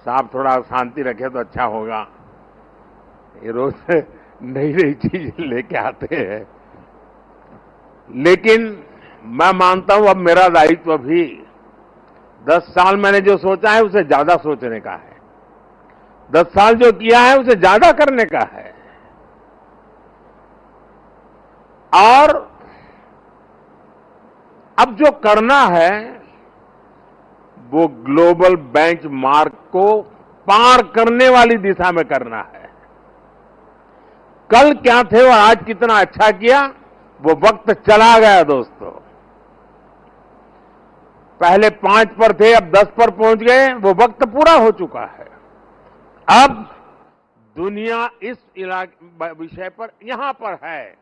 साहब थोड़ा शांति रखे तो अच्छा होगा। ये रोज नई नई चीज लेके आते हैं, लेकिन मैं मानता हूं अब मेरा दायित्व भी 10 साल मैंने जो सोचा है उसे ज्यादा सोचने का है, 10 साल जो किया है उसे ज्यादा करने का है। और अब जो करना है वो ग्लोबल बेंचमार्क को पार करने वाली दिशा में करना है। कल क्या थे और आज कितना अच्छा किया वो वक्त चला गया दोस्तों। पहले 5 पर थे, अब 10 पर पहुंच गए, वो वक्त पूरा हो चुका है। अब दुनिया इस विषय पर यहां पर है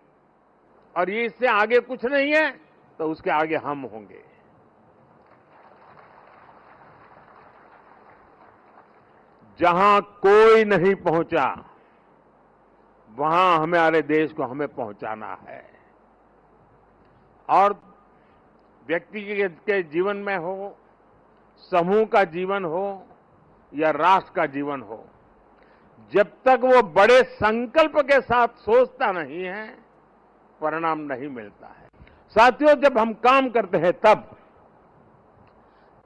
और ये इससे आगे कुछ नहीं है, तो उसके आगे हम होंगे। जहां कोई नहीं पहुंचा वहां हमारे देश को हमें पहुंचाना है। और व्यक्ति के जीवन में हो, समूह का जीवन हो या राष्ट्र का जीवन हो, जब तक वो बड़े संकल्प के साथ सोचता नहीं है परिणाम नहीं मिलता है। साथियों, जब हम काम करते हैं तब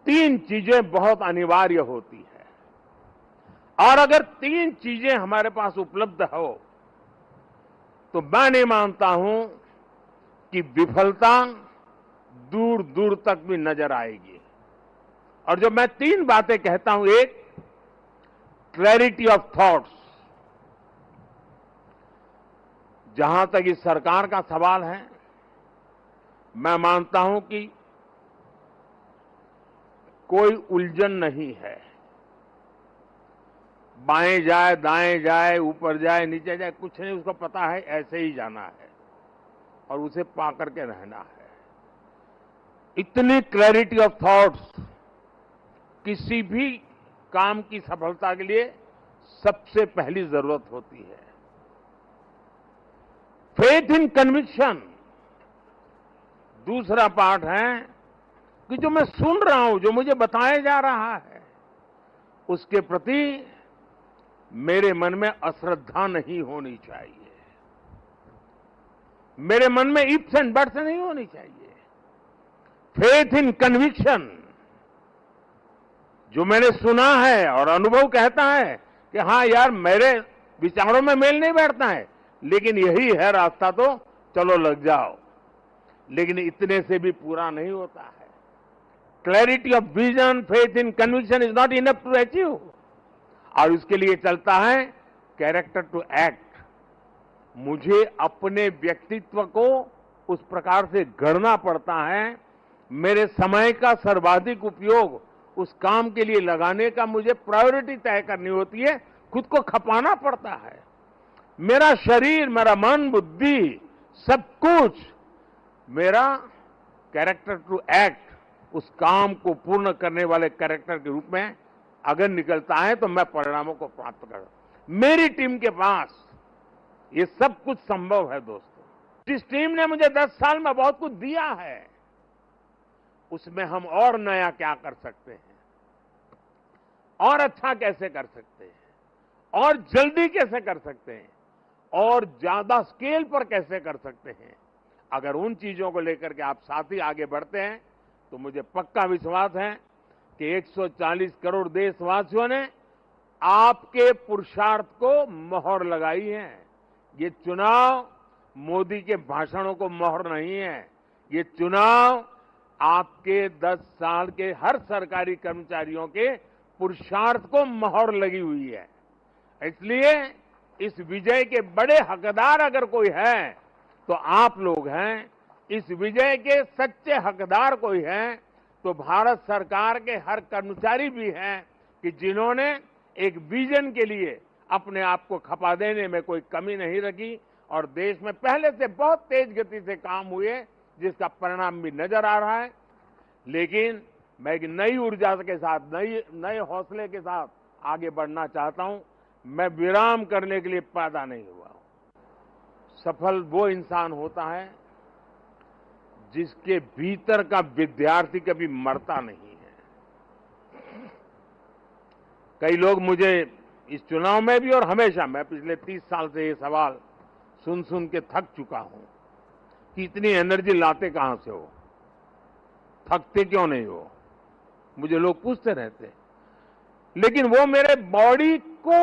3 चीजें बहुत अनिवार्य होती है, और अगर 3 चीजें हमारे पास उपलब्ध हो तो मैं नहीं मानता हूं कि विफलता दूर दूर तक भी नजर आएगी। और जब मैं 3 बातें कहता हूं, एक क्लैरिटी ऑफ थॉट्स, जहां तक इस सरकार का सवाल है, मैं मानता हूं कि कोई उलझन नहीं है। बाएं जाए, दाएं जाए, ऊपर जाए, नीचे जाए, कुछ नहीं, उसको पता है ऐसे ही जाना है और उसे पा करके रहना है। इतनी क्लैरिटी ऑफ थॉट्स किसी भी काम की सफलता के लिए सबसे पहली जरूरत होती है। फेथ इन कन्विक्शन दूसरा पार्ट है कि जो मैं सुन रहा हूं, जो मुझे बताया जा रहा है, उसके प्रति मेरे मन में अश्रद्धा नहीं होनी चाहिए, मेरे मन में इफ्स एंड बट्स नहीं होनी चाहिए। फेथ इन कन्विक्शन, जो मैंने सुना है और अनुभव कहता है कि हां यार मेरे विचारों में मेल नहीं बैठता है, लेकिन यही है रास्ता, तो चलो लग जाओ। लेकिन इतने से भी पूरा नहीं होता है। Clarity of vision, faith in conviction is not enough to achieve. और उसके लिए चलता है कैरेक्टर टू एक्ट। मुझे अपने व्यक्तित्व को उस प्रकार से गढ़ना पड़ता है, मेरे समय का सर्वाधिक उपयोग उस काम के लिए लगाने का मुझे प्रायोरिटी तय करनी होती है, खुद को खपाना पड़ता है। मेरा शरीर, मेरा मन, बुद्धि, सब कुछ मेरा कैरेक्टर टू एक्ट, उस काम को पूर्ण करने वाले कैरेक्टर के रूप में अगर निकलता है तो मैं परिणामों को प्राप्त कर। मेरी टीम के पास ये सब कुछ संभव है दोस्तों। जिस टीम ने मुझे 10 साल में बहुत कुछ दिया है, उसमें हम और नया क्या कर सकते हैं, और अच्छा कैसे कर सकते हैं, और जल्दी कैसे कर सकते हैं, और ज्यादा स्केल पर कैसे कर सकते हैं। अगर उन चीजों को लेकर के आप साथ ही आगे बढ़ते हैं तो मुझे पक्का विश्वास है कि 140 करोड़ देशवासियों ने आपके पुरुषार्थ को मोहर लगाई है। ये चुनाव मोदी के भाषणों को मोहर नहीं है, ये चुनाव आपके 10 साल के हर सरकारी कर्मचारियों के पुरुषार्थ को मोहर लगी हुई है। इसलिए इस विजय के बड़े हकदार अगर कोई है तो आप लोग हैं। इस विजय के सच्चे हकदार कोई है तो भारत सरकार के हर कर्मचारी भी हैं कि जिन्होंने एक विजन के लिए अपने आप को खपा देने में कोई कमी नहीं रखी, और देश में पहले से बहुत तेज गति से काम हुए जिसका परिणाम भी नजर आ रहा है। लेकिन मैं एक नई ऊर्जा के साथ, नए हौसले के साथ आगे बढ़ना चाहता हूं। मैं विराम करने के लिए पैदा नहीं हुआ हूं। सफल वो इंसान होता है जिसके भीतर का विद्यार्थी कभी मरता नहीं है। कई लोग मुझे इस चुनाव में भी और हमेशा, मैं पिछले 30 साल से ये सवाल सुन सुन के थक चुका हूं कि इतनी एनर्जी लाते कहां से हो, थकते क्यों नहीं हो, मुझे लोग पूछते रहते। लेकिन वो मेरे बॉडी को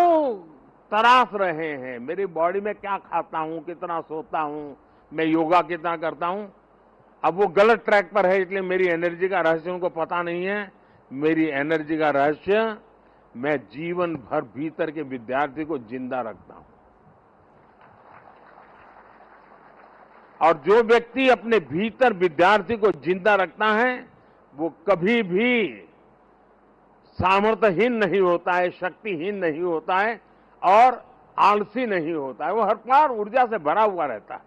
तराश रहे हैं, मेरी बॉडी में क्या खाता हूं, कितना सोता हूं, मैं योगा कितना करता हूं। अब वो गलत ट्रैक पर है, इसलिए मेरी एनर्जी का रहस्य उनको पता नहीं है। मेरी एनर्जी का रहस्य, मैं जीवन भर भीतर के विद्यार्थी को जिंदा रखता हूं। और जो व्यक्ति अपने भीतर विद्यार्थी को जिंदा रखता है, वो कभी भी सामर्थ्यहीन नहीं होता है, शक्तिहीन नहीं होता है और आलसी नहीं होता है। वो हर बार ऊर्जा से भरा हुआ रहता है।